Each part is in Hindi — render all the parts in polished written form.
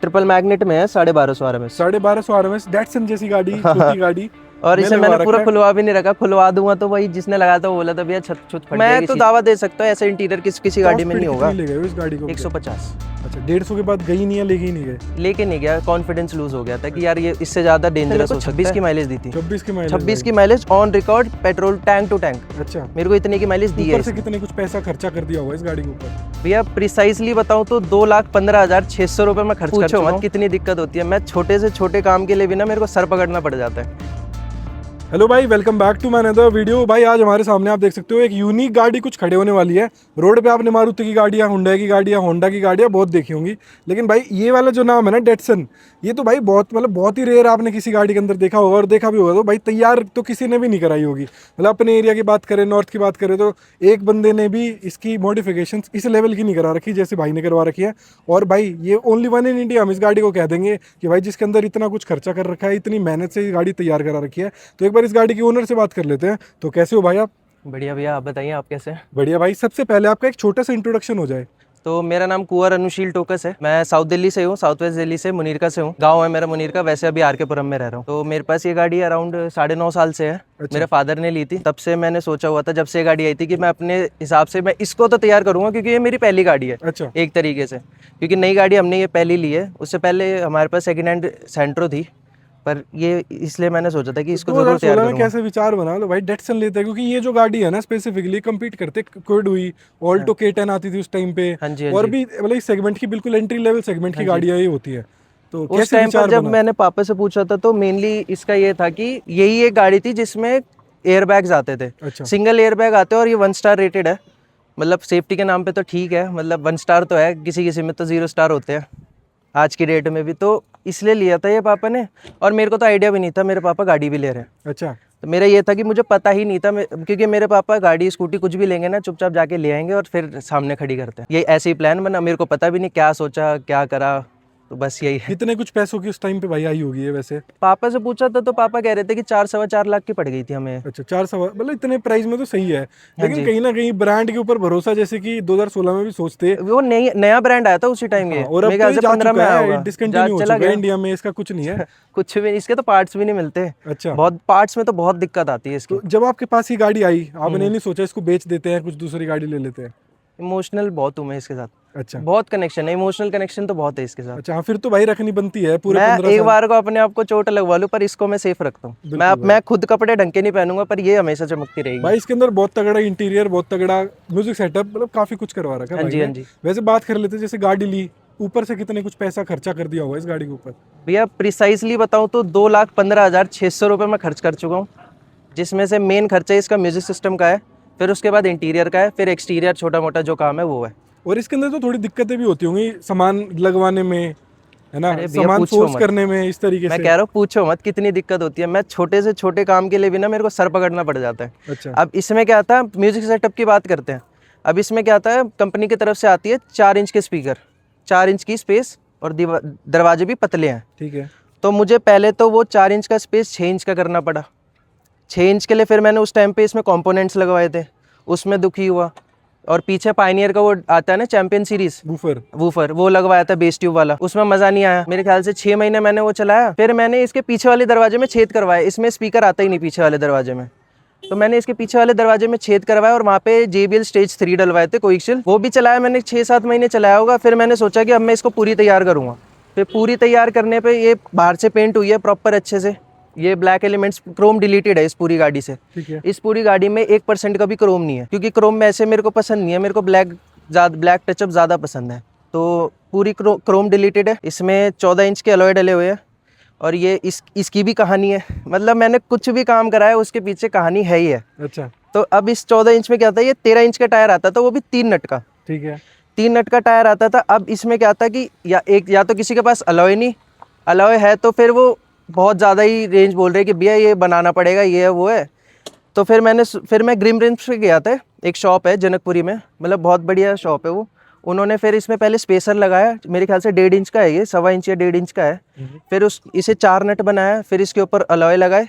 ट्रिपल मैग्नेट में है 1250 RMS। 1250 RMS डैटसन जैसी गाड़ी, छोटी गाड़ी। और इसे मैंने पूरा खुलवा भी नहीं रखा, खुलवा दूंगा तो वही जिसने लगाया था वो बोला था भैया छत छुत फट जाएगी। मैं तो दावा दे सकता हूँ ऐसे इंटीरियर किसी गाड़ी में नहीं होगा। ले गए इस गाड़ी को? 150। अच्छा, 150 के बाद गई नहीं है, लेके ही नहीं गए? लेके नहीं गया, कॉन्फिडेंस लूज हो गया था कि यार ये इससे ज्यादा डेंजरस हो सकता है। 26 की माइलेज दी थी। 26 की mileage on record, petrol tank to tank. अच्छा, मेरे को इतने की माइलेज दी है। ऊपर से कितने कुछ पैसा खर्चा कर दिया होगा इस गाड़ी के ऊपर? भैया प्रिसाइसली बताऊं तो 2,15,600 रुपए में खर्च कर चुका हूं। कितनी दिक्कत होती है, मैं छोटे से छोटे काम के लिए भी ना मेरे को सर पकड़ना पड़ जाता है। हेलो भाई, welcome back to my another video. भाई आज हमारे सामने आप देख सकते हो एक यूनिक गाड़ी कुछ खड़े होने वाली है। रोड पे आपने मारुति की गाड़ियाँ, हुंडई की गाड़ियाँ, होंडा की गाड़ियाँ बहुत देखी होंगी, लेकिन भाई ये वाला जो नाम है ना डैटसन, ये तो भाई बहुत ही रेयर आपने किसी गाड़ी के अंदर देखा होगा। और देखा भी होगा तो भाई तैयार तो किसी ने भी नहीं कराई होगी। मतलब अपने एरिया की बात करें, नॉर्थ की बात करें तो एक बंदे ने भी इसकी मॉडिफिकेशन इस लेवल की नहीं करा रखी जैसे भाई ने करवा रखी है। और भाई ये ओनली वन इन इंडिया हम इस गाड़ी को कह देंगे कि भाई जिसके अंदर इतना कुछ खर्चा कर रखा है, इतनी मेहनत से ये गाड़ी तैयार करा रखी है। तो एक बार इस गाड़ी की ओनर से बात कर लेते हैं। तो कैसे हो भाई आप? बढ़िया भैया, आप बताइए आप कैसे हैं? बढ़िया भाई, सबसे पहले आपका एक छोटा सा इंट्रोडक्शन हो जाए। तो मेरा नाम कुंवर अनुशील टोकस है। मैं साउथ दिल्ली से हूँ, साउथ वेस्ट दिल्ली से, मुनीरका से हूँ। गांव है मेरा मुनीरका, वैसे अभी आर के पुरम में रह रहा हूँ। तो मेरे पास ये गाड़ी अराउंड 9.5 साल से है। अच्छा। मेरे फादर ने ली थी, तब से मैंने सोचा हुआ था, जब से ये गाड़ी आई थी कि मैं अपने हिसाब से मैं इसको तो तैयार करूंगा, क्योंकि ये मेरी पहली गाड़ी है। अच्छा। एक तरीके से, क्योंकि नई गाड़ी हमने ये पहली ली है। उससे पहले हमारे पास सेकेंड हैंड सेंट्रो थी, पर ये इसलिए मैंने सोचा था कि इसको जरूर तैयार करूंगा। कैसे विचार बना लो भाई डैटसन लेते हैं, क्योंकि ये जो गाड़ी है ना स्पेसिफिकली कम्पीट करते क्विड हुई, ऑल्टो K10 आती थी उस टाइम पे। हाँ जी, और भी मतलब इस सेगमेंट की बिल्कुल एंट्री लेवल सेगमेंट की गाड़ियां ही होती है। तो उस टाइम पर जब मैंने पापा से पूछा था तो मेनली इसका ये था कि यही एक गाड़ी थी जिसमें एयर बैग्स आते थे। अच्छा। सिंगल एयर बैग आते हैं और ये 1 स्टार रेटेड है। मतलब सेफ्टी के नाम पे तो ठीक है, मतलब 1 स्टार तो है, किसी किसी में तो 0 स्टार होते हैं आज की डेट में भी। तो इसलिए लिया था ये पापा ने, और मेरे को तो आइडिया भी नहीं था मेरे पापा गाड़ी भी ले रहे हैं। अच्छा। तो मेरा ये था कि मुझे पता ही नहीं था, क्योंकि मेरे पापा गाड़ी स्कूटी कुछ भी लेंगे ना, चुपचाप जाके ले आएंगे और फिर सामने खड़ी करते हैं। ये ऐसे ही प्लान बना, मेरे को पता भी नहीं क्या सोचा क्या करा, तो बस यही है। कितने कुछ पैसों की उस टाइम पे भाई आई होगी ये वैसे? पापा से पूछा था तो पापा कह रहे थे कि 4-4.25 लाख की पड़ गई थी हमें। अच्छा, 4 सवा, मतलब इतने प्राइस में तो सही है, लेकिन कहीं ना कहीं ब्रांड के ऊपर भरोसा, जैसे कि 2016 में भी सोचते। वो नया ब्रांड आया था उसी टाइम। ये और अब मेरे ख्याल से 15 में आया होगा, डिस्कंटिन्यू हो चुका है इंडिया में, इसका कुछ नहीं है। कुछ भी, इसके तो पार्ट्स भी नहीं मिलते। अच्छा। बहुत पार्ट्स में तो बहुत दिक्कत आती है इसकी। तो जब आपके पास ये गाड़ी आई, आपने नहीं सोचा इसको बेच देते हैं, कुछ दूसरी गाड़ी ले लेते हैं? इमोशनल बहुत हूँ मैं इसके साथ। अच्छा। बहुत कनेक्शन है, इमोशनल कनेक्शन तो बहुत है इसके साथ। अच्छा, फिर तो भाई रखनी बनती है पूरे 15 मैं एक बार को अपने आप को चोट लगवा लूं, पर इसको मैं सेफ रखता हूँ। मैं खुद कपड़े ढंग के नहीं पहनूंगा, पर ये हमेशा चमकती रहेगी। भाई इसके अंदर बहुत तगड़ा इंटीरियर, बहुत तगड़ा म्यूजिक सेटअप, मतलब काफी कुछ करवा रखा है। हाँ जी, हाँ जी। वैसे बात कर लेते हैं, जैसे गाड़ी ली, ऊपर से कितने कुछ पैसा खर्चा कर दिया होगा इस गाड़ी के ऊपर? भैया प्रिसाइसली बताऊं तो 2,15,600 रुपये मैं खर्च कर चुका हूँ, जिसमें से मेन खर्चा इसका म्यूजिक सिस्टम का है, फिर उसके बाद इंटीरियर का है, फिर एक्सटीरियर छोटा मोटा जो काम है वो है। और इसके अंदर तो थोड़ी दिक्कतें भी होती होंगी सामान लगवाने में, है ना, सामान सोर्स करने में, इस तरीके से। मैं कह रहा हूँ पूछो मत कितनी दिक्कत होती है। मैं छोटे से छोटे काम के लिए भी ना मेरे को सर पकड़ना पड़ जाता है। अच्छा। अब इसमें क्या आता है, म्यूजिक सेटअप की बात करते हैं। अब इसमें क्या आता है, कंपनी की तरफ से आती है 4 इंच के स्पीकर, 4 इंच की स्पेस, और दरवाजे भी पतले हैं। ठीक है। तो मुझे पहले तो वो 4 इंच का स्पेस 6 इंच का करना पड़ा। 6 इंच के लिए फिर मैंने उस टाइम पे इसमें कंपोनेंट्स लगवाए थे, उसमें दुखी हुआ। और पीछे पायनियर का वो आता है ना चैंपियन सीरीज वूफर, वो लगवाया था बेस ट्यूब वाला, उसमें मजा नहीं आया। मेरे ख्याल से 6 महीने मैंने वो चलाया। फिर मैंने इसके पीछे वाले दरवाजे में छेद करवाए, इसमें स्पीकर आता ही नहीं पीछे वाले दरवाजे में, तो मैंने इसके पीछे वाले दरवाजे में छेद करवाया और वहाँ पे JBL स्टेज 3 डलवाए थे कोएक्सियल, वो भी चलाया मैंने, 6-7 महीने चलाया होगा। फिर मैंने सोचा कि अब मैं इसको पूरी तैयार करूँगा। फिर पूरी तैयार करने पे ये बाहर से पेंट हुई है प्रॉपर अच्छे से, ये ब्लैक एलिमेंट्स, क्रोम डिलीटेड है इस पूरी गाड़ी से। इस पूरी गाड़ी में 1% का भी क्रोम नहीं है, क्योंकि क्रोम में ऐसे मेरे को पसंद नहीं है, मेरे को ब्लैक टचअप ज़्यादा पसंद है। तो पूरी क्रोम डिलीटेड है, इसमें 14 इंच के अलॉय डले हुए हैं। और ये इसकी भी कहानी है, मतलब मैंने कुछ भी काम कराया उसके पीछे कहानी है ही है। अच्छा। तो अब इस 14 इंच में क्या था, ये 13 इंच का टायर आता था, वो भी 3 नट का। ठीक है। 3 नट का टायर आता था। अब इसमें क्या था कि या तो किसी के पास अलॉय नहीं, अलॉय है तो फिर वो बहुत ज़्यादा ही रेंज बोल रहे कि भैया ये बनाना पड़ेगा, ये है वो है। तो फिर मैं ग्रिम रिम्स पे गया था, एक शॉप है जनकपुरी में, मतलब बहुत बढ़िया शॉप है वो। उन्होंने फिर इसमें पहले स्पेसर लगाया, मेरे ख्याल से 1.5 इंच का है, ये 1.25 इंच या 1.5 इंच का है। फिर इसे 4 नट बनाया, फिर इसके ऊपर अलॉय लगाए,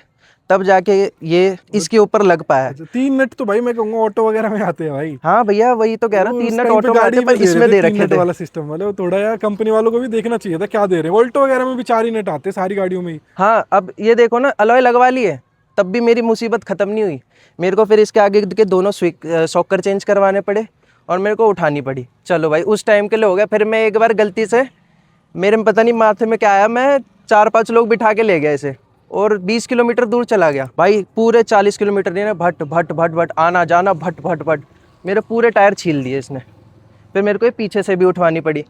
तब जाके ये इसके ऊपर लग पाया। अच्छा, 3 नट तो भाई मैं कहूँगा ऑटो वगैरह में आते हैं भाई। हाँ भैया वही तो कह रहा हूँ, 3 नट ऑटो में आते गाड़ी पर इसमें दे रखे थे वाला सिस्टम वाले, थोड़ा यार कंपनी वालों को भी देखना चाहिए था क्या दे रहे हैं। ऑल्टो वगैरह में भी 4 ही नट आते हैं सारी गाड़ियों में ही। हाँ अब ये देखो ना, अलॉय लगवा लिए तब भी मेरी मुसीबत खत्म नहीं हुई। मेरे को फिर इसके आगे के दोनों सॉकर चेंज करवाने पड़े और मेरे को उठानी पड़ी। चलो भाई उस टाइम के लिए हो गया। फिर मैं एक बार गलती से, मेरे में पता नहीं माथे में क्या आया, मैं 4-5 लोग बिठा के ले गया इसे और 20 किलोमीटर दूर चला गया भाई। पूरे 40 किलोमीटर नहीं ना, भट भट भट भट आना जाना, भट भट भट, मेरे पूरे टायर छील दिए इसने। फिर मेरे को ये पीछे से भी उठवानी पड़ी।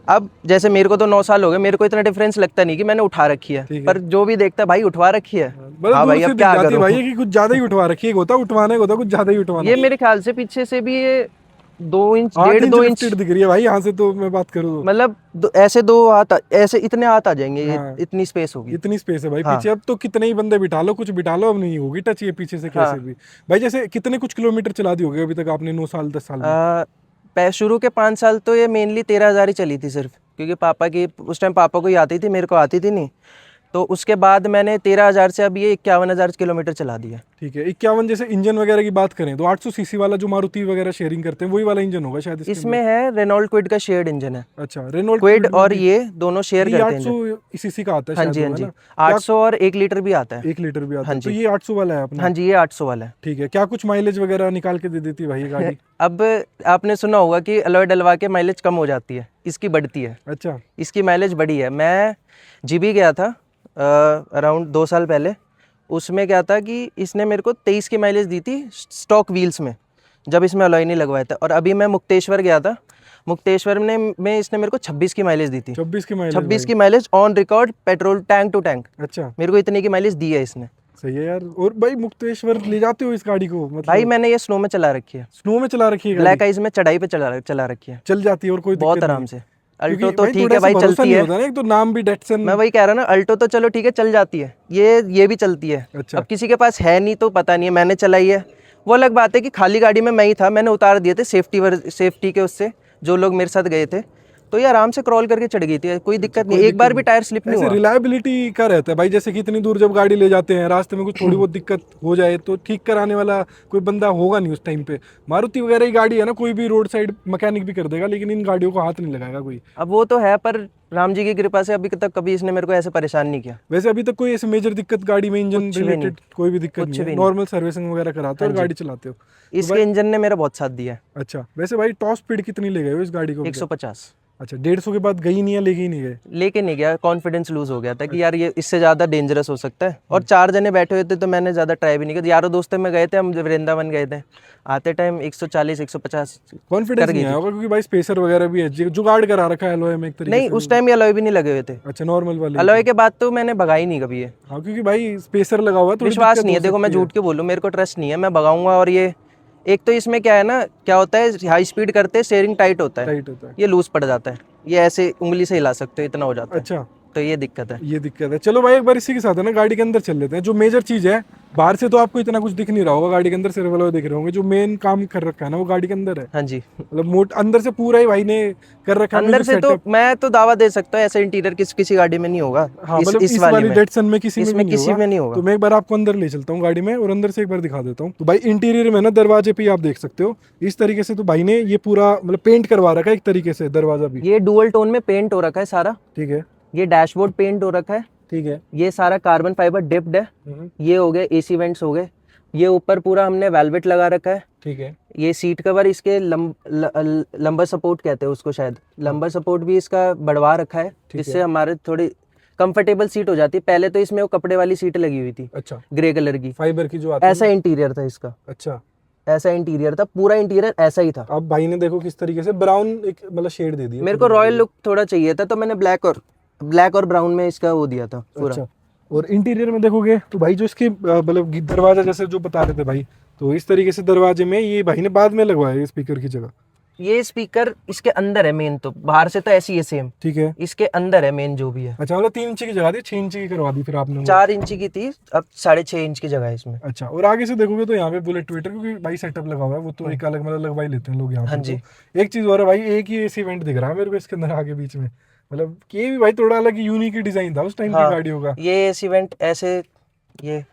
अब जैसे मेरे को तो 9 साल हो गए, मेरे को इतना डिफरेंस लगता नहीं कि मैंने उठा रखी है, पर जो भी देखता है भाई उठवा रखी है। हाँ भाई अब क्या करूं भाई कि कुछ ज्यादा ही उठवा रखी है, होता उठवाने को होता कुछ ज्यादा ही उठवाना। ये मेरे ख्याल से पीछे से भी ये 2 इंच 1.5-2 इंच दिख रही है भाई यहाँ से, तो मैं बात करूँ मतलब ऐसे 2 हाथ, ऐसे इतने हाथ आ जाएंगे। ये इतनी स्पेस होगी, इतनी स्पेस है भाई पीछे। अब तो कितने ही बंदे बिठा लो, कुछ बिठा लो, अब नहीं होगी टच ये पीछे से कैसे भी। भाई जैसे कितने कुछ किलोमीटर चला दी होगी अभी तक आपने 9 साल 10 साल में? शुरू के 5 साल तो ये मेनली 13,000 ही चली थी सिर्फ, क्योंकि पापा की उस टाइम पापा को ही आती थी, मेरे को आती थी नहीं। तो उसके बाद मैंने 13,000 से अब ये 51,000 किलोमीटर चला दिया। ठीक है। 51 जैसे इंजन वगैरह की बात करें तो 800 सीसी वाला जो मारुति वगैरह शेयरिंग करते हैं वही वाला इंजन होगा शायद इसमें है रेनॉल्ट क्विड का शेयर्ड इंजन है। अच्छा, रेनॉल्ट क्विड और ये दोनों शेयर करते हैं। 800 सीसी का आता है। हाँ जी, हाँ जी, 800 और 1 लीटर भी आता है। 1 लीटर भी आता है, तो ये 800 वाला है अपना? हाँ जी, ये 800 वाला है। ठीक है। क्या कुछ माइलेज वगैरह निकाल के दे देती है भाई ये गाड़ी? अब आपने सुना होगा कि अलॉय डलवा के माइलेज कम हो जाती है, इसकी बढ़ती है। अच्छा, इसकी माइलेज बढ़ी है। मैं जीबी गया था अराउंड 2 साल पहले, उसमें क्या था कि इसने मेरे को 23 की माइलेज दी थी स्टॉक व्हील्स में, जब इसमें अलॉय नहीं लगवाया था। और अभी मैं मुक्तेश्वर गया था, मुक्तेश्वर में इसने मेरे को 26 की माइलेज दी थी। 26 की mileage on record, petrol tank to tank. अच्छा, मेरे को इतने की माइलेज दी है इसने। सही है यार। और भाई मुक्तेश्वर ले जाते हो इस गाड़ी को? मतलब भाई मैंने ये स्नो में चला रखी है, स्नो में चला रखी है, ब्लैक आइज में चढ़ाई पे चला रखी है, चल जाती है और कोई बहुत दिक्कत आराम नहीं। से। अल्टो तो ठीक है भाई, चलती है। एक तो नाम भी डेटसन, मैं वही कह रहा ना, अल्टो तो चलो ठीक है चल जाती है, ये भी चलती है। अच्छा। अब किसी के पास है नहीं तो पता नहीं है, मैंने चलाई है। वो अलग बात है कि खाली गाड़ी में मैं ही था, मैंने उतार दिए थे सेफ्टी के उससे, जो लोग मेरे साथ गए थे, तो ये आराम से क्रॉल करके चढ़ गई थी, कोई दिक्कत नहीं, एक बार भी टायर स्लिप नहीं हुआ। रिलायबिलिटी का रहता है भाई, जैसे कि इतनी दूर जब गाड़ी ले जाते हैं, रास्ते में कुछ थोड़ी बहुत दिक्कत हो जाए तो ठीक कराने वाला कोई बंदा होगा नहीं उस टाइम पे। मारुति वगैरह की गाड़ी है ना, कोई भी रोड साइड मैकेनिक भी कर देगा, लेकिन इन गाड़ियों को हाथ नहीं लगाएगा कोई। अब वो तो है, पर राम जी की कृपा से अभी तक कभी इसने मेरे को ऐसे परेशान नहीं किया। वैसे अभी तक कोई ऐसे मेजर दिक्कत गाड़ी में इंजन रिलेटेड कोई भी दिक्कत नहीं है? नॉर्मल सर्विसिंग वगैरह कराते हो और गाड़ी चलाते हो? इसके इंजन ने मेरा बहुत साथ दिया है। अच्छा, वैसे भाई टॉप स्पीड कितनी ले गए हो इस गाड़ी को? 150। अच्छा, 150 के बाद गई नहीं है, लेके ही नहीं गए? लेके नहीं गया, कॉन्फिडेंस लूज हो गया था कि यार ये इससे ज़्यादा डेंजरस हो सकता है। और 4 जने बैठे हुए थे तो मैंने ज़्यादा ट्राई भी नहीं किया। यारों दोस्तों में गए थे हम, वृंदावन गए थे, आते टाइम 140-150 कॉन्फिडेंस नहीं आया होगा क्योंकि भाई स्पेसर वगैरह भी है, जुगाड़ करा रखा है अलॉय में एक तरीके नहीं, से। उस टाइम ये अलॉय भी नहीं लगे हुए थे। अच्छा, नॉर्मल वाले अलॉय के बाद तो मैंने भगाई नहीं कभी ये। हाँ, क्योंकि भाई स्पेसर लगा हुआ है, विश्वास नहीं है। देखो मैं झूठ क्यों बोलूँ, मेरे को ट्रस्ट नहीं है, मैं भगाऊंगा। और ये एक तो इसमें क्या है ना, क्या होता है, हाई स्पीड करते स्टीयरिंग टाइट होता है, ये लूज पड़ जाता है, ये ऐसे उंगली से हिला सकते हो, इतना हो जाता है। अच्छा, तो ये दिक्कत है। ये दिक्कत है। चलो भाई एक बार इसी के साथ है ना गाड़ी के अंदर चल लेते हैं। जो मेजर चीज है, बाहर से तो आपको इतना कुछ दिख नहीं रहा होगा, गाड़ी के अंदर सिर्फ वाले दिख रहे होंगे। जो मेन काम कर रखा है ना वो गाड़ी के अंदर है। हाँ जी, मतलब अंदर से पूरा ही भाई ने कर रखा है। अंदर से तो मैं तो दावा दे सकता हूँ ऐसे इंटीरियर किसी गाड़ी में नहीं होगा। हाँ, मतलब इस वाली डेटसन में किसी में नहीं होगा। तो मैं एक बार आपको अंदर ले चलता हूँ गाड़ी में और अंदर से एक बार दिखा देता हूँ। तो भाई इंटीरियर में ना दरवाजे पे आप देख सकते हो इस तरीके से, तो भाई ने ये पूरा मतलब पेंट करवा रखा है एक तरीके से दरवाजा भी। ये डुअल टोन में पेंट हो रखा है सारा। ठीक है। ये डैशबोर्ड पेंट हो रखा है। ठीक है। ये सारा कार्बन फाइबर डिप्ड है। ये हो गए एसी वेंट्स हो गए। ये ऊपर पूरा हमने वेलवेट लगा रखा है। ठीक है। ये सीट कवर इसके लंबर सपोर्ट कहते हैं उसको, शायद लंबर सपोर्ट भी इसका बढ़वा रखा है, जिससे हमारे थोड़ी कंफर्टेबल सीट हो जाती है। पहले तो इसमें वो कपड़े वाली सीट लगी हुई थी। अच्छा, ग्रे कलर की फाइबर की जो आती है। ऐसा इंटीरियर था इसका। अच्छा, ऐसा इंटीरियर था, पूरा इंटीरियर ऐसा ही था। अब भाई ने देखो किस तरीके से ब्राउन एक मतलब शेड दे दिया। मेरे को रॉयल लुक थोड़ा चाहिए था, तो मैंने ब्लैक और ब्राउन में इसका वो दिया था पूरा। अच्छा, और इंटीरियर में देखोगे तो भाई जो इसके मतलब दरवाजा जैसे जो बता रहे थे भाई, तो इस तरीके से दरवाजे में ये भाई ने बाद में लगवाया है स्पीकर की जगह। ये स्पीकर इसके अंदर है मेन, तो बाहर से तो ऐसी है सेम। ठीक है। इसके अंदर है मेन जो भी है। अच्छा, मतलब 3 इंच की जगह थी, 6 इंच की करवा दी फिर आपने? 4 इंच की थी, अब 6.5 इंच की जगह है इसमें। अच्छा, और आगे से देखोगे तो यहाँ पे बुलेट ट्विटर क्योंकि भाई सेटअप लगा हुआ है, वो तो एक अलग मतलब लगवा ही लेते हैं लोग यहाँ पे। हाँ जी। तो एक चीज और है भाई, एक ही एसी वेंट दिख रहा है मेरे को इसके अंदर आगे बीच में, मतलब ये भी भाई थोड़ा अलग यूनिक डिजाइन था उस टाइम की गाड़ियों का। ये एसी वेंट ऐसे, ये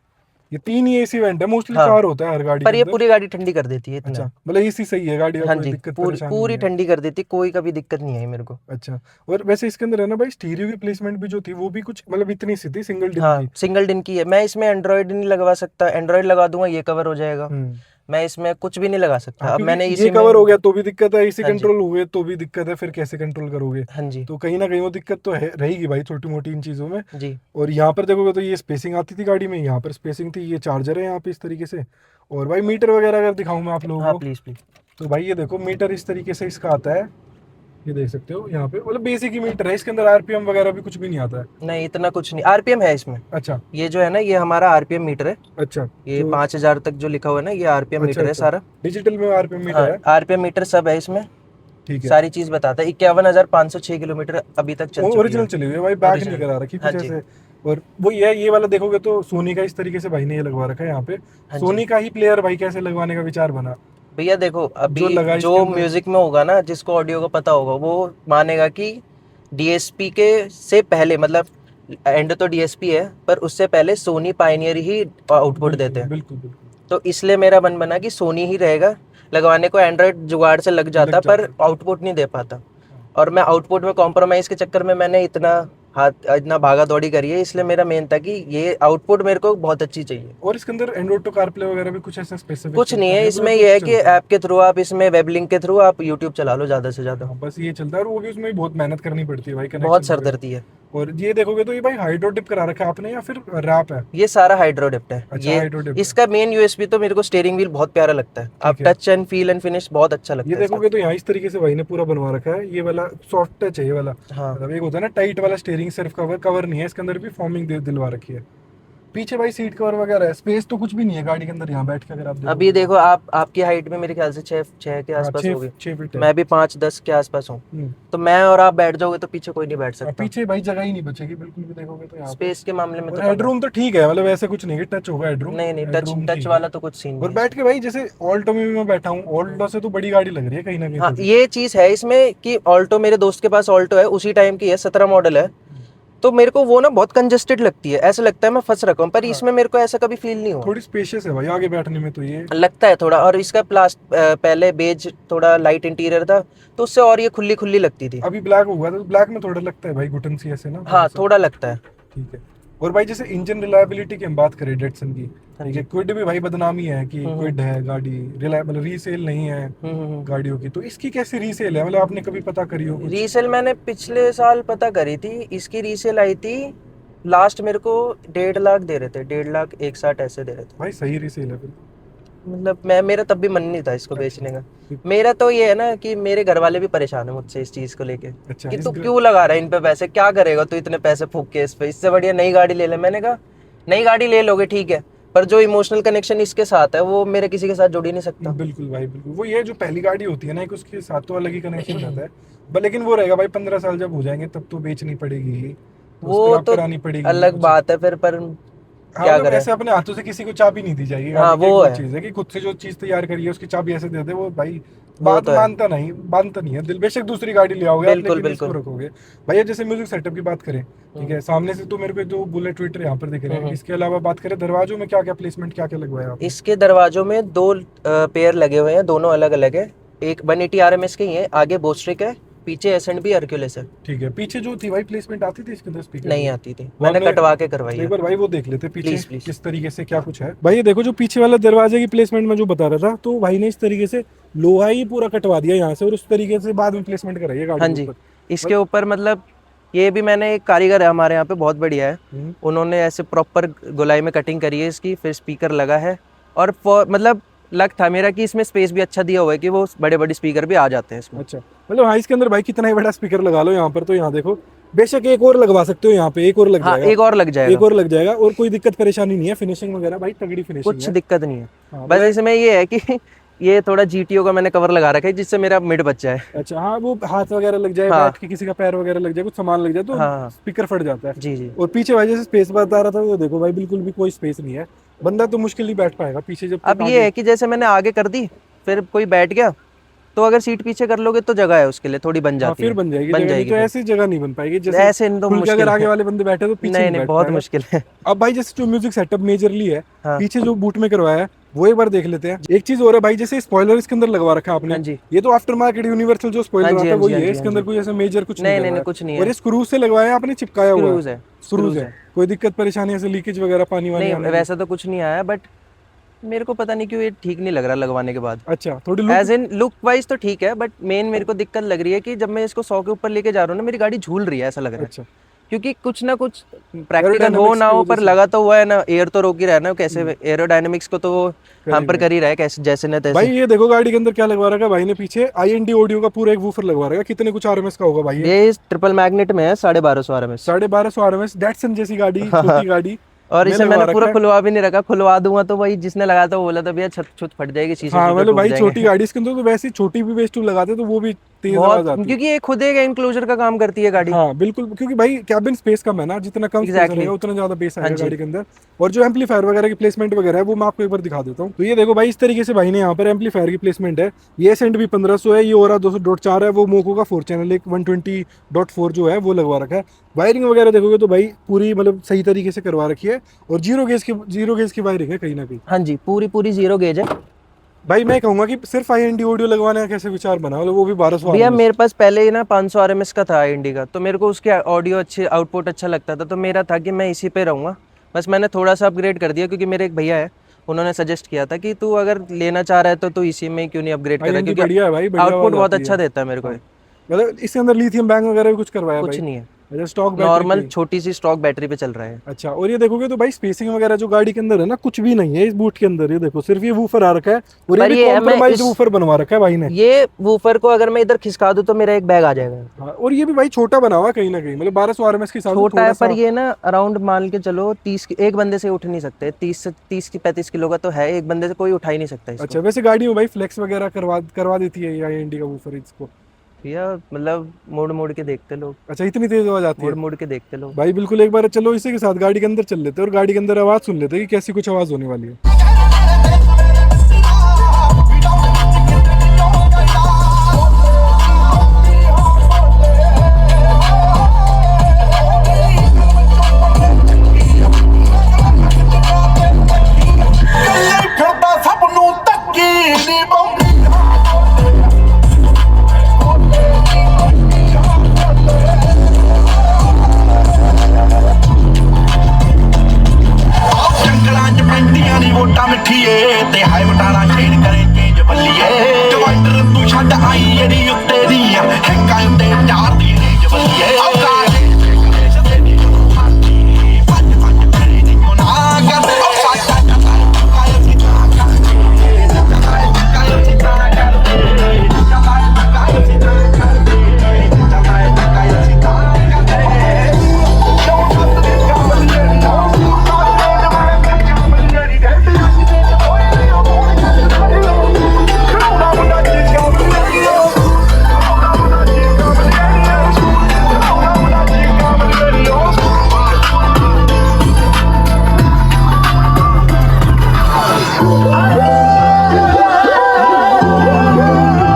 ये 3 ही एसी वेंट है, मोस्टली हाँ। 4 होता है हर गाड़ी पर के ये अंदर। पूरी गाड़ी ठंडी कर देती है अच्छा, इतना। मतलब एसी सही है गाड़ी का, हाँ कोई जी, दिक्कत पूरी परेशानी पूरी नहीं है। ठंडी कर देती, कोई कभी दिक्कत नहीं आई मेरे को। अच्छा, और वैसे इसके अंदर है ना भाई, स्टीरियो की प्लेसमेंट भी जो थी वो भी कुछ मतलब इतनी सी थी, सिंगल डिन हाँ, की। सिंगल डिन की है। मैं इसमें एंड्रॉयड नहीं लगवा सकता, एंड्रॉयड लगा दूंगा ये कवर हो जाएगा। हम्म। मैं इसमें कुछ भी नहीं लगा हाँ, सकता, अब क्योंकि मैंने ये इसी कवर में। हो गया तो भी दिक्कत है, इसी हाँ जी, कंट्रोल हुए तो भी दिक्कत है, फिर कैसे कंट्रोल करोगे? हाँ जी, तो कहीं ना कहीं वो दिक्कत तो है, रहेगी भाई छोटी मोटी इन चीज़ों में। जी। और यहाँ पर देखोगे तो ये स्पेसिंग आती थी गाड़ी में, यहाँ पर स्पेसिंग थी, ये चार्जर है यहाँ पे इस तरीके से। और भाई मीटर वगैरह अगर दिखाऊं मैं आप हाँ, लोगों को, प्लीज़ प्लीज़। तो भाई ये देखो मीटर इस तरीके से इसका आता है, ये देख सकते हो यहाँ पे, मतलब बेसिक ही मीटर है, इसके अंदर आरपीएम वगैरह भी कुछ भी नहीं आता है। नहीं, इतना कुछ नहीं, आरपीएम है इसमें। अच्छा। ये जो है ना, ये हमारा आरपीएम मीटर है। अच्छा ये तो 5000 तक जो लिखा हुआ है ना, ये आरपीएम अच्छा मीटर है अच्छा, सारा। डिजिटल में आरपीएम हाँ, मीटर है। आरपीएम मीटर सब है इसमें। ठीक है। सारी चीज़ बताता है। 51,506 किलोमीटर अभी तक चल चुकी ओरिजिनल है। चली हुई है भाई, बैक नहीं ओरिजिनल। करा रखी हाँ कुछ जी, ऐसे। और वो ये वाला देखोगे तो सोनी का इस तरीके से भाई ने ये लगवा रखा है यहाँ पे। हाँ जी। सोनी का ही प्लेयर भाई कैसे लगवाने का विचार बना? भैया देखो, अभी जो लगा जो इसके अंदर। म्यूजिक में होगा ना, जिसको ऑडियो का पता होगा, वो मानेगा कि डीएसपी के से पहले, मतलब एंड तो डीएसपी है, पर उससे पहले सोनी पायनियर ही आउटपुट बिल्कुल देते हैं। बिल्कुल बिल्कुल। तो इसलिए मेरा मन बना कि सोनी ही रहेगा लगवाने को। एंड्रॉयड जुगाड़ से लग लग जाता, जाता पर है। आउटपुट नहीं दे पाता। हाँ। और मैं आउटपुट में कॉम्प्रोमाइज़ के चक्कर में मैंने इतना भागा दौड़ी करी है, इसलिए मेरा मेन था कि ये आउटपुट मेरे को बहुत अच्छी चाहिए। और इसके अंदर एंड्रॉइड टू कारप्ले वगैरह भी कुछ ऐसा स्पेसिफिक कुछ नहीं चलता है है, इसमें, ब्लूटूथ ये है कि चलता है? ऐप के थ्रू आप, इसमें वेब लिंक के थ्रू आप यूट्यूब चला लो ज़्यादा से ज़्यादा। हाँ, बस ये चलता है, और वो भी उसमें भी बहुत मेहनत करनी पड़ती है भाई बहुत कनेक्शन वगैरह। सरदर्दी है। और ये देखोगे तो ये भाई हाइड्रो डिप करा रखा है आपने या फिर रैप है? ये सारा हाइड्रोडिप्ट है। अच्छा, ये हाइड्रो डिप है। इसका मेन यूएसपी तो मेरे को स्टीयरिंग व्हील बहुत प्यारा लगता है। आप ठीक है। Touch and feel and finish बहुत अच्छा ये लगता है इसका। देखोगे तो यहाँ इस तरीके से भाई ने पूरा बनवा रखा है, ये वाला सॉफ्ट टच है ये वाला। हाँ, मतलब एक होता है ना टाइट वाला स्टीयरिंग, सिर्फ कवर कवर नहीं है, इसके अंदर भी फॉर्मिंग दिलवा रखी है। पीछे भाई सीट कवर वगैरह है, स्पेस तो कुछ भी नहीं है गाड़ी के अंदर यहाँ बैठ के अगर आप अभी देखोगे तो। देखो, आप आपकी हाइट में मेरे ख्याल से 6 के हाँ, आसपास छः होगी। 6 फीट है। मैं भी 5-10 के आसपास हूँ। हम्म। तो मैं और आप बैठ जाओगे तो पीछे कोई नहीं बैठ और सकता। पीछे भाई जगह ही नहीं बचेगी बिल्कुल भी, देखोगे तो यहाँ पे। स्पेस के मामले में और तो कम है। हेडरूम तो ठीक है, मतलब ऐसे कुछ नहीं है टच होगा हेडरूम। नहीं नहीं, टच हेडरूम टच ठीक है। वाला तो कुछ सीन और नहीं है बैठ इसमें। के भाई जैसे ऑल्टो में भी मैं बैठा हूँ, ऑल्टो से तो बड़ी गाड़ी लग रही है कहीं ना कहीं हाँ, थोड़ी। ये चीज़ है इसमें कि ऑल्टो, मेरे दोस्त के पास ऑल्टो है, उसी टाइम की है, 17 मॉडल है। तो मेरे को वो ना बहुत कंजेस्टेड लगती है, ऐसा लगता है मैं फंस रखा हूँ, पर हाँ, इसमें मेरे को ऐसा कभी फील नहीं हुआ। थोड़ी स्पेशियस है भाई आगे बैठने में तो ये। लगता है थोड़ा, और इसका पहले बेज थोड़ा लाइट इंटीरियर था, तो उससे और ये खुली खुली लगती थी। अभी ब्लैक हुआ था तो ब्लैक में थोड़ा लगता है भाई घुटन सी ऐसे ना थोड़ा हाँ, सा। थोड़ा लगता है। ठीक है। और भाई जैसे इंजन रिलायबिलिटी की हम बात करें डेटसन की, हाँ ठीक है, जी। क्विड भी भाई बदनामी है कि क्विड है गाड़ी, रिलायबल रीसेल नहीं है हम्म। गाड़ियों की, तो इसकी कैसी रीसेल है, मतलब आपने कभी पता करी हो कुछ? रीसेल मैंने पिछले साल पता करी थी, इसकी रीसेल आई थी लास्ट, मेरे को 1.5 लाख दे रहे थे, 1.5 लाख 1.60 ऐसे दे रहे थे। भाई सही रीसेल है फिर। मतलब मेरा तब भी मन नहीं था इसको बेचने का। अच्छा। मेरा तो ये है ना कि मेरे घर वाले भी परेशान है मुझसे इस चीज़ को लेके, अच्छा, कि इस तू क्यों लगा रहा है इन पे पैसे, क्या करेगा तू इतने पैसे फूक के इस पे, इससे बढ़िया नई गाड़ी ले ले। मैंने कहा नई गाड़ी ले लोगे ठीक है, पर जो इमोशनल कनेक्शन इसके साथ है वो मेरे किसी के साथ जुड़ ही नहीं सकता। बिल्कुल भाई बिल्कुल, वो ये जो पहली गाड़ी होती है ना, एक उसके साथ तो अलग ही कनेक्शन रहता है। लेकिन वो रहेगा भाई, 15 साल जब हो जाएंगे तब तो बेचनी पड़ेगी ही, तो वो स्क्रैप तो करानी पड़ेगी अलग कुछ। बात है फिर, पर हाँ, क्या मतलब करें। ऐसे अपने हाथों से किसी को चाबी नहीं दी जाएगी हाँ, गाड़ी की, एक वो वो है, चीज है कि खुद से जो चीज तैयार करी है उसकी चाबी ऐसे दे दे वो भाई वो बात तो है। मानता नहीं है दिल। बेशक दूसरी गाड़ी ले आओगे आप, बिल्कुल लेकिन इसको बिल्कुल। रखोगे। भैया जैसे म्यूजिक सेटअप की बात करें, ठीक है, सामने से तो मेरे को जो बुलेट ट्विटर यहाँ पर दिख रहे हैं, इसके अलावा बात करें दरवाजों में क्या क्या प्लेसमेंट क्या क्या लगवाया आपने? इसके दरवाजों में 2 पेयर लगे हुए हैं, दोनों अलग अलग है। एक 180 RMS के ही है, आगे बोस्ट्रिक है, पीछे S&B हरक्यूलिस है। ठीक है, पीछे जो थी भाई प्लेसमेंट आती थी इसके अंदर स्पीकर नहीं की? आती थी, वो मैंने हमने कटवा के करवाई एक है। बार भाई वो देख लेते पीछे प्लीज प्लीज। किस तरीके से क्या कुछ है। भाई ये देखो जो पीछे वाला दरवाजे की प्लेसमेंट में जो बता रहा था, तो भाई ने इस तरीके से लोहा ही पूरा कटवा दिया यहाँ से, और उस तरीके से बाद में प्लेसमेंट कराई है गाड़ी हाँ के जी, ऊपर। इसके ऊपर मतलब ये भी मैंने, एक कारीगर है हमारे यहाँ पे बहुत बढ़िया है, हम्म। उन्होंने ऐसे प्रॉपर गोलाई में कटिंग करी है इसकी, फिर स्पीकर लगा है। और मतलब लक था मेरा कि इसमें स्पेस भी अच्छा दिया हुआ है कि वो बड़े बड़े स्पीकर भी आ जाते हैं इसमें। अच्छा, मतलब हाँ इसके अंदर भाई कितना ही बड़ा स्पीकर लगा लो यहाँ पर, तो यहाँ देखो बेशक एक और लगवा सकते हो, यहाँ पे एक और लग हाँ, जाएगा, एक और लग एक जाएगा, और लग जाएगा, और कोई दिक्कत परेशानी नहीं है। फिनिशिंग वगैरह भाई तगड़ी फिनिशिंग कुछ है। दिक्कत नहीं है। हाँ, बस इसमें ये है कि ये थोड़ा GTO का मैंने कवर लगा रखा है जिससे मेरा मिड बच जाए। अच्छा, हाँ वो हाथ वगैरह लग जाए, हाँ बैठ के किसी का पैर वगैरह लग जाए, कुछ सामान लग जाए तो हाँ, स्पीकर फट जाता है। जी जी। और पीछे भाई जैसे स्पेस बता रहा था, वो देखो भाई बिल्कुल भी कोई स्पेस नहीं है, बंदा तो मुश्किल ही बैठ पाएगा पीछे जब तक अब ये है कि जैसे मैंने आगे कर दी, फिर कोई बैठ गया तो अगर सीट पीछे कर लोगे तो जगह है उसके लिए, थोड़ी बन हाँ, जाती फिर है, बन जाएगी बन जगह, नहीं जाएगी तो फिर। ऐसी जगह नहीं बन पाएगी जैसे ऐसे तो खुल के मुश्किल अगर आगे है। वाले बंदे बैठे तो पीछे नहीं नहीं नहीं बैठ बहुत पाएगा। मुश्किल है। अब भाई जैसे जो म्यूजिक सेटअप मेजरली है, हाँ पीछे जो बूट में करवाया है वो एक बार देख लेते हैं। एक चीज और है भाई, जैसे स्पॉइलर इसके अंदर लगवा रखा है आपने, हाँ जी ये तो आफ्टर मार्केट यूनिवर्सल जो हाँ स्पॉइलर जी आता हाँ है जी वही हाँ है, जी हाँ इसके अंदर जी। कोई ऐसा मेजर कुछ नहीं नहीं नहीं करवाया। नहीं कुछ नहीं और है, ये स्क्रू से लगवाया है आपने, चिपकाया हुआ है, स्क्रूज है, स्क्रूज स्क्रूज है। है। कोई दिक्कत परेशानी ऐसे लीकेज वगैरह पानी वानी नहीं आने की? वैसा तो कुछ नहीं आया, बट मेरे को पता नहीं क्यों ये ठीक नहीं लग रहा लगवाने के बाद। अच्छा, थोड़ी look. As in lookwise तो ठीक है, बट मेन मेरे को दिक्कत लग रही है कि जब मैं इसको 100 के ऊपर लेके जा रहा हूँ ना, मेरी गाड़ी झूल रही है ऐसा लग रहा है। अच्छा, क्योंकि कुछ ना कुछ प्रैक्टिकल हो एरोडायनामिक्स ना की हो वजह पर से लगा तो हुआ है ना, एयर तो रोक ही रहा है ना, कैसे एरोडायनेमिक्स को तो वो हैम्पर करेगा। कर ही रहा है कैसे, जैसे न भाई तैसे। ये देखो गाड़ी के अंदर क्या लगवा रखा है भाई ने, पीछे IND ऑडियो का पूरा एक वूफर लगवा रखा है। कितने कुछ RMS का होगा भाई ये? ये ट्रिपल मैग्नेट में है, 1250 RMS। 1250 RMS, डेटसन जैसी गाड़ी, छोटी गाड़ी और में इसे लगवा मैंने पूरा रखा है। खुलवा भी नहीं रखा, खुलवा दूंगा तो वही जिसने लगाया था वो बोला था भैया छत छुत फट जाएगी, शीशे हाँ शीशे मतलब टूट भाई छोटी जाएंगे। गाड़ी इसके अंदर तो वैसे ही छोटी भी बेस ट्यूब लगाते तो वो भी तेज बहुत, आवाज आती। क्योंकि ये खुद एक एनक्लोजर का काम करती है गाड़ी। हाँ बिल्कुल, क्योंकि भाई कैबिन स्पेस कम है ना, जितना कम स्पेस एग्जैक्टली रहेगा उतना ज्यादा बेस हाँ आएगा जी गाड़ी के अंदर। और जो एम्पलीफायर वगैरह की प्लेसमेंट वगैरह है वो मैं आपको एक बार दिखा देता हूँ। तो ये देखो भाई, इस तरीके से भाई ने यहाँ पर एम्पलीफायर की प्लेसमेंट है। ये सेंट भी 1500 है, ये ओरा 200.4 है, वो मोको का 4 चैनल एक 120.4 जो है वो लगवा रखा है। वायरिंग वगैरह देखोगे तो भाई पूरी मतलब सही तरीके से करवा रखी है, और जीरो गेज की वायरिंग है कहीं ना कहीं। हाँ जी, पूरी पूरी जीरो गेज है। भाई मैं कहूंगा कि सिर्फ IND ऑडियो लगवाने का कैसे विचार बना, मतलब वो भी 1200 भैया RMS। मेरे पास पहले ही ना 500 RMS का था इंडी का, तो मेरे को उसके ऑडियो अच्छे, आउटपुट अच्छा लगता था, तो मेरा था कि मैं इसी पे रहूँगा। बस मैंने थोड़ा सा अपग्रेड कर दिया क्योंकि मेरे एक भैया है, उन्होंने सजेस्ट किया था कि तू अगर लेना चाह रहा है तो तू इसी में क्यों नहीं अपग्रेड कर रहा है, IND क्योंकि बढ़िया है भाई, बढ़िया आउटपुट आवाज बहुत आती अच्छा है। देता है मेरे को। हाँ। मतलब इसके अंदर लिथियम बैंक वगैरह भी कुछ करवाया कुछ भाई? नहीं है, अच्छा, स्टॉक बैटरी नॉर्मल पे। छोटी सी स्टॉक बैटरी पे चल रहा है। अच्छा, और ये देखोगे तो भाई स्पेसिंग वगैरह जो गाड़ी के अंदर है ना, कुछ भी नहीं है इस बूट के अंदर। ये देखो सिर्फ ये वूफर आ रखा है, और ये पर भी ये है, मैं कॉम्प्रोमाइज्ड इस वूफर बनवा रखा है भाई ने। ये वूफर को अगर मैं इधर खिसका दूं तो मेरा एक बैग आ जाएगा। हाँ, और ये भी भाई छोटा बना हुआ है कहीं ना कहीं, मतलब 1200 RMS के हिसाब से छोटा थोड़ा है पर सा। ये ना अराउंड मान के चलो 30 एक बंदे से उठ नहीं सकते, 30 की 35 किलो का तो है, एक बंदे से कोई उठा ही नहीं सकता इसको। अच्छा, वैसे गाड़ी में भाई फ्लेक्स वगैरह करवा देती है ये IND का वूफर इसको? भैया मतलब मोड़ मोड़ के देखते लोग, अच्छा, इतनी तेज आवाज आती है? मोड़ मोड़ के देखते लोग। भाई बिल्कुल, एक बार चलो इसी के साथ गाड़ी के अंदर चल लेते हैं और गाड़ी के अंदर आवाज सुन लेते हैं कि कैसी कुछ आवाज होने वाली है। ਵੋਟਾਂ ਮਿੱਠੀਏ ਤੇ ਹਾਈ ਵਟਾਣਾ ਛੇੜ ਕਰੇ ਚੇਂਜ ਬੱਲੀਏ ਡਿਵਾਈਡਰ ਤੂੰ ਛੱਡ ਆਈ ਜਿਹੜੀ ਉੱਤੇ ਦੀ ਹੈਕਾਂ ਉੱਤੇ ਚਾਰ ਦੀ ਰੇਂਜ ਬੱਲੀਏ ਔਕਾਸ਼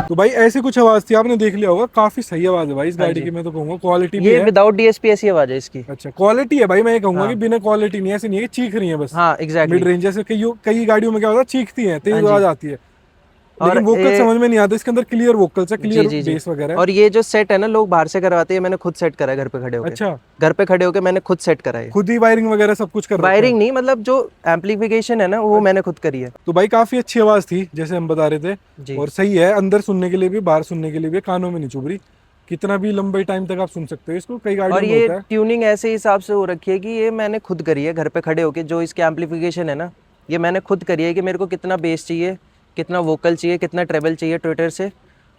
तो भाई ऐसी कुछ आवाज थी, आपने देख लिया होगा। काफी सही आवाज है भाई इस गाड़ी की, मैं तो कहूंगा क्वालिटी भी ये है। विदाउट DSP ऐसी आवाज है इसकी। अच्छा, क्वालिटी है भाई, मैं ये कहूंगा हाँ। कि बिना क्वालिटी नहीं है, ऐसे नहीं है कि चीख रही है बस। हाँ एग्जैक्टली। मिड रेंज जैसे कई गाड़ियों में क्या होता है, चीखती है, तेज हाँ जी। आवाज आती है, और लेकिन वोकल समझ में नहीं आता। इसके अंदर क्लियर वोकल्स है, जी क्लियर जी जी। बेस वगैरह है। और ये जो सेट है ना, लोग बाहर से करवाते हैं, मैंने खुद सेट करा है घर पे खड़े होकर। अच्छा, घर पे खड़े होकर मैंने खुद सेट करा है। खुद ही वायरिंग वगैरह सब कुछ कर रखा है। वायरिंग नहीं, मतलब जो एम्पलीफिकेशन है ना वो मैंने खुद करी है। तो भाई काफी अच्छी आवाज थी जैसे हम बता रहे थे, जी। और सही है, अंदर सुनने के लिए भी, बाहर सुनने के लिए भी, कानों में नहीं चुभ रही। कितना भी लंबे टाइम तक आप सुन सकते हो इसको, कई गाड़ियों और में ये होता है। ट्यूनिंग ऐसे हिसाब से हो रखी है कि ये मैंने खुद करी है घर पे खड़े होके। जो इसके एम्पलीफिकेशन है ना, ये मैंने खुद करी है कि मेरे को कितना बेस चाहिए, कितना वोकल चाहिए, कितना ट्रेबल चाहिए ट्विटर से।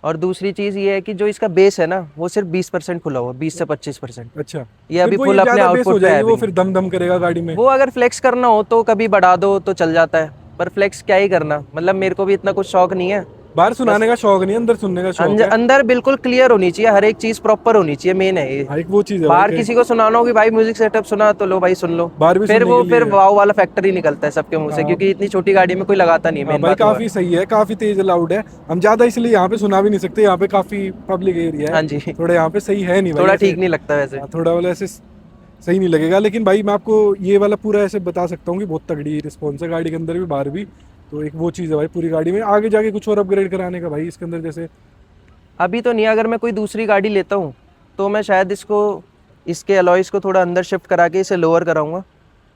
और दूसरी चीज़ ये है कि जो इसका बेस है ना वो सिर्फ 20% खुला हुआ, 20 से 25%। अच्छा, ये अभी फिर वो फुल अपने ज्यादा बेस आउटपुट हो पे है जाएगी, वो अभी। फिर दम दम करेगा गाड़ी में। वो अगर फ्लेक्स करना हो तो कभी बढ़ा दो तो चल जाता है, पर फ्लेक्स क्या ही करना, मतलब मेरे को भी इतना कुछ शौक नहीं है। बाहर सुनाने का शौक नहीं, अंदर सुनने का शौक है। अंदर बिल्कुल क्लियर होनी चाहिए, हर एक चीज प्रॉपर होनी चाहिए, मेन है ये। हाँ, एक वो चीज है बाहर भाई, किसी को सुनाना हो कि भाई म्यूजिक सेटअप सुना, तो लो भाई सुन लो, बाहर भी फिर सुनने वो के फिर लिए। वाव वाला फैक्टर ही निकलता है सबके मुंह से, हाँ। क्योंकि इतनी छोटी गाड़ी में कोई लगाता नहीं, हाँ मेन भाई, बात वो है। काफी सही है, काफी तेज लाउड है। हम ज्यादा इसलिए यहाँ पे सुना भी नहीं सकते, यहाँ पे काफी पब्लिक एरिया हाँ है। जी। थोड़ा यहाँ पे सही है नहीं भाई थोड़ा ऐसे। ठीक नहीं लगता वैसे। हाँ, थोड़ा वाला ऐसे सही नहीं लगेगा। लेकिन भाई मैं आपको ये वाला पूरा ऐसे बता सकता हूँ कि बहुत तगड़ी रिस्पॉन्स है गाड़ी के अंदर भी बाहर भी। तो एक वो चीज़ है भाई पूरी गाड़ी में। आगे जाके कुछ और अपग्रेड कराने का भाई इसके अंदर, जैसे अभी तो नहीं, अगर मैं कोई दूसरी गाड़ी लेता हूँ तो मैं शायद इसको, इसके अलॉयस को थोड़ा अंदर शिफ्ट करा के इसे लोअर कराऊंगा,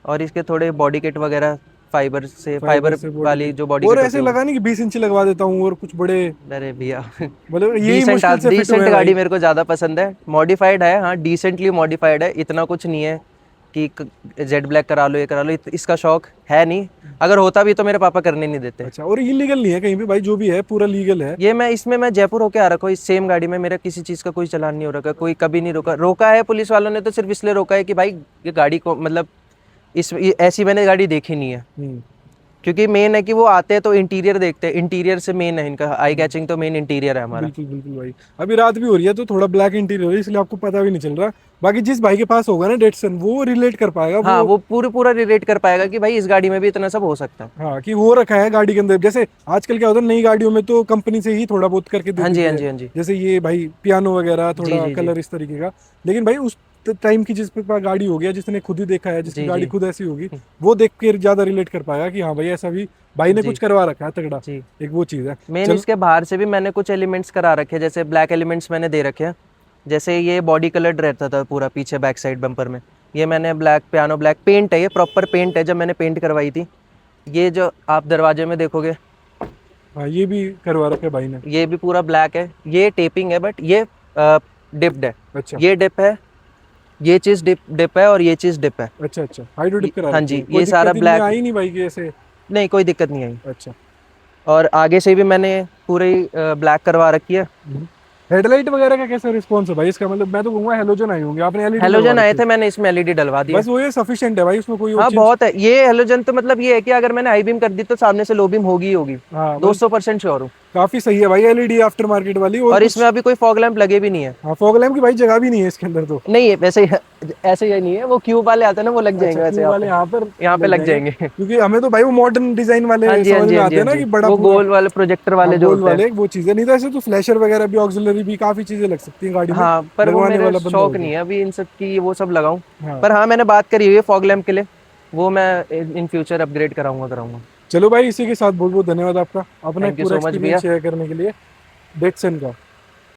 और इसके थोड़े बॉडी किट वगैरह फाइबर से body वाली kit। जो बॉडी और किट ऐसे होती है लगा नहीं कि 20 इंची लगवा देता हूँ और कुछ बड़े, अरे भैया मतलब यही मुश्किल से फिट हुए डिसेंट हैं गाड़ी भाई। मेरे को ज़्यादा पसंद है। मॉडिफाइड है, हाँ डिसेंटली मॉडिफाइड है, इतना कुछ नहीं है कि जेड ब्लैक करा लो, ये करा लो, इसका शौक है नहीं। अगर होता भी तो मेरे पापा करने नहीं देते। अच्छा, और इलीगल नहीं है कहीं भी भाई, जो भी है पूरा लीगल है। ये मैं जयपुर होके आ रखा हूँ, इस सेम गाड़ी में मेरा किसी चीज़ का कोई चालान नहीं हो रखा, कोई कभी नहीं रोका है पुलिस वालों ने, तो सिर्फ इसलिए रोका है कि भाई ये गाड़ी को, मतलब ऐसी मैंने गाड़ी देखी नहीं है। हम्म। क्योंकि मेन है कि वो आते हैं तो इंटीरियर देखते हैं, इंटीरियर से मेन है इनका आई कैचिंग, तो मेन इंटीरियर है हमारा। बिल्कुल बिल्कुल भाई। अभी रात भी हो रही है तो थोड़ा ब्लैक इंटीरियर है, इसलिए आपको पता भी नहीं चल रहा। बाकी जिस भाई के पास होगा ना डेटसन, वो रिलेट कर पाएगा। हाँ, वो पूरा रिलेट कर पाएगा कि भाई इस गाड़ी में भी इतना सब हो सकता है। हाँ, कि हो रखा है गाड़ी के अंदर। जैसे आजकल क्या होता है, नई गाड़ियों में तो कंपनी से ही थोड़ा बहुत करके दे हाँ जी, देती हाँ जी, है। हाँ जी। जैसे ये भाई पियानो वगैरह, जी थोड़ा जी जी कलर इस तरीके का। लेकिन भाई उस टाइम की जिस पे पास गाड़ी हो गया, जिसने खुद ही देखा है, जिसकी जी गाड़ी जी खुद ऐसी होगी, वो देख के ज्यादा रिलेट कर पाएगा कि हाँ भाई ऐसा भी भाई ने जी कुछ करवा रखा है तगड़ा। जी। एक वो चीज है। मेन इसके बाहर से भी मैंने कुछ एलिमेंट्स करा रखे हैं, जैसे ब्लैक एलिमेंट्स मैंने दे रखे हैं। जैसे ये बॉडी कलर्ड रहता था पूरा पीछे बैक साइड बम्पर में, ये मैंने ब्लैक पियानो ब्लैक पेंट है, ये प्रॉपर पेंट है, जब मैंने पेंट करवाई थी। ये जो आप दरवाजे में देखोगे, हाँ, ये भी करवा रखा है भाई ने। ये भी पूरा ब्लैक है। ये टेपिंग है, बट ये डिप्ड है। अच्छा ये डिप है, ये चीज़ डिप है, और ये चीज़ डिप है। अच्छा अच्छा, हाइड्रो डिप करा हाँ रखी जी, है। कोई ये सारा दिक्कत ब्लैक। आई नहीं भाई कि ऐसे। नहीं, कोई दिक्कत नहीं आई। अच्छा। और आगे से भी मैंने पूरी ब्लैक करवा रखी है। हेडलाइट वगैरह का कैसा रिस्पॉन्स है भाई इसका? मतलब मैं तो कहूंगा हेलोजन आई होंगे, आपने एलईडी लगवा हेलोजन आए रखी थे, है। मैंने इसमें एलईडी डलवा दिया। बस वो ये सफिशिएंट है भाई, उसमें कोई और हाँ चीज। बहुत है ये हेलोजन, तो मतलब ये है कि अगर मैंने हाई बीम कर दी तो सामने से लो बीम होगी ही होगी। हाँ बस 200% श्योर हूँ। काफी सही है भाई, एलईडी आफ्टर मार्केट वाली। और और कुछ इसमें अभी कोई फॉग लैंप लगे भी नहीं है। हाँ, फॉग लैम्प की भाई जगह भी नहीं है इसके अंदर तो। नहीं है वैसे ऐसे ही नहीं है, वो क्यूब वाले आते हैं ना, वो लग जाएंगे वैसे क्यों वाले यहाँ पे लग जाएंगे। क्योंकि हमें तो भाई वो मॉडर्न डिजाइन वाले हाँ जी, हाँ समझ जी, में हाँ आते जी, हैं हाँ ना, जी। कि बड़ा वो पूरा। गोल वाले प्रोजेक्टर वाले हाँ, जो गोल होते हैं। वाले वो चीजें। नहीं तो ऐसे तो फ्लैशर वगैरह भी, ऑक्सिलरी भी काफी चीजें लग सकती हैं गाड़ी में। हाँ, पर वो लगवाने मेरे वाला बंदा शौक होगा। नहीं है अभी इन सब की वो सब लगाऊं। हाँ। पर हाँ, मैंने बात करी हुई है फॉग लैंप के लिए, वो मैं इन फ्यूचर अपग्रेड कराऊंगा। चलो भाई, इसी के साथ बहुत बहुत धन्यवाद आपका, अपना एक थैंक यू पूरा सो मच भैया। एक्सपीरियंस शेयर करने के लिए डेटसन का।